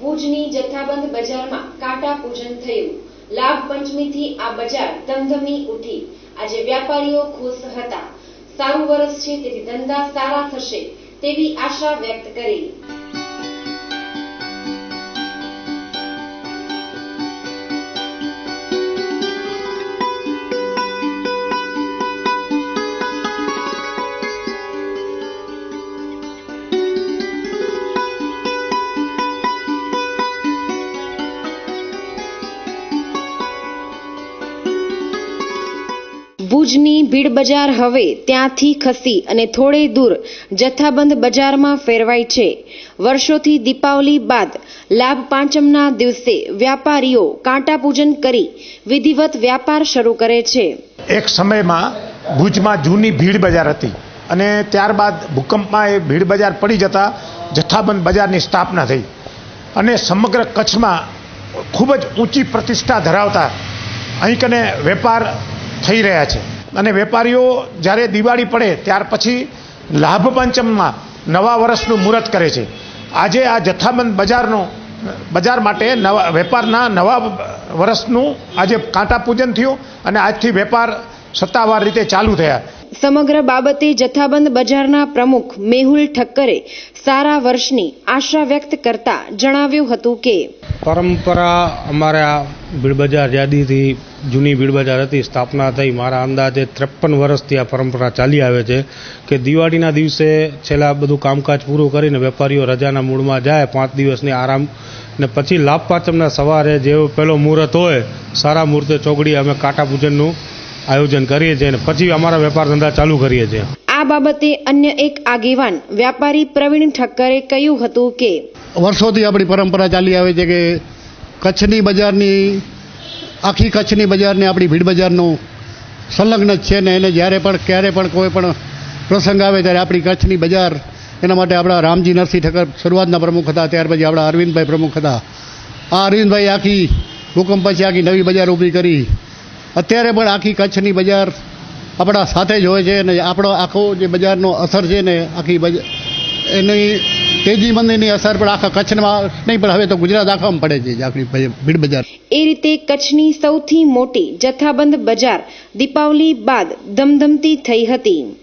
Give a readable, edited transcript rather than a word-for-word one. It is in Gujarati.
ભુજની જથ્થાબંધ બજારમાં કાંટા પૂજન થયું। લાભ પંચમીથી આ બજાર ધમધમી ઉઠી। આજે વ્યાપારીઓ ખુશ હતા। સારું વરસ છે તેથી ધંધા સારા થશે તેવી આશા વ્યક્ત કરી। ભુજની ભીડ બજાર હવે ત્યાંથી ખસી અને થોડે દૂર જથ્થાબંધ બજારમાં ફેરવાઈ છે। વર્ષોથી દીપાવલી બાદ લાભ પાંચમના દિવસે વ્યાપારીઓ કાંટા પૂજન કરી વિધિવત વ્યાપાર શરૂ કરે છે। એક સમયમાં ભુજમાં જૂની ભીડ બજાર હતી અને ત્યારબાદ ભૂકંપમાં એ ભીડ બજાર પડી જતા જથ્થાબંધ બજારની સ્થાપના થઈ અને સમગ્ર કચ્છમાં ખૂબ જ ઊંચી પ્રતિષ્ઠા ધરાવતા અહીં કને વેપાર થઈ રહ્યા છે અને વેપારીઓ જ્યારે દિવાળી પડે ત્યાર પછી લાભ પંચમમાં નવા વર્ષનું મુહૂર્ત કરે છે। આજે આ જથ્થાબંધ બજાર માટે વેપારના નવા વર્ષનું આજે કાંટા પૂજન થયું અને આજથી વેપાર સત્તાવાર રીતે ચાલુ થયા। સમગ્ર બાબતે જથ્થાબંધ બજારના પ્રમુખ મેહુલ ઠક્કરે સારા વર્ષની આશા વ્યક્ત કરતા જણાવ્યું હતું કે પરંપરા અમારે આ ભીડ બજાર યાદીથી જૂની ભીડ બજાર હતી, સ્થાપના થઈ મારા અંદાજે 53 વર્ષથી આ પરંપરા ચાલી આવે છે કે દિવાળીના દિવસે છેલ્લા બધું કામકાજ પૂરું કરીને વેપારીઓ રજાના મૂડમાં જાય, 5 દિવસની આરામ ને પછી લાભ પાંચમના સવારે જેવો પહેલો મુહૂર્ત હોય સારા મુહૂર્તે ચોકડી અમે કાંટા પૂજનનું આયોજન કરીએ છીએ અને પછી અમારા વેપાર ધંધા ચાલુ કરીએ છીએ। આ બાબતે અન્ય એક આગેવાન વ્યાપારી પ્રવીણ ઠક્કરે કહ્યું હતું કે વર્ષોથી આપણી પરંપરા ચાલી આવે છે કે કચ્છની બજારની આખી કચ્છની બજારને આપણી ભીડ બજારનું સંલગ્ન જ છે ને એને જ્યારે પણ ક્યારે પણ કોઈ પણ પ્રસંગ આવે ત્યારે આપણી કચ્છની બજાર એના માટે આપણા રામજી નરસિંહ ઠક્કર શરૂઆતના પ્રમુખ હતા, ત્યાર પછી આપણા અરવિંદભાઈ પ્રમુખ હતા। આ અરવિંદભાઈ આખી ભૂકંપ પછી આખી નવી બજાર ઊભી કરી। અત્યારે પણ આખી કચ્છની બજાર આપણા સાથે જ હોય છે અને આપણો આખો જે બજારનો અસર છે ને આખી એની તેજી મંદીની અસર પણ આખા કચ્છમાં નહીં પણ હવે તો ગુજરાત આખામાં પડે છે આખી ભીડ બજાર। એ રીતે કચ્છની સૌથી મોટી જથ્થાબંધ બજાર દીપાવલી બાદ ધમધમતી થઈ હતી।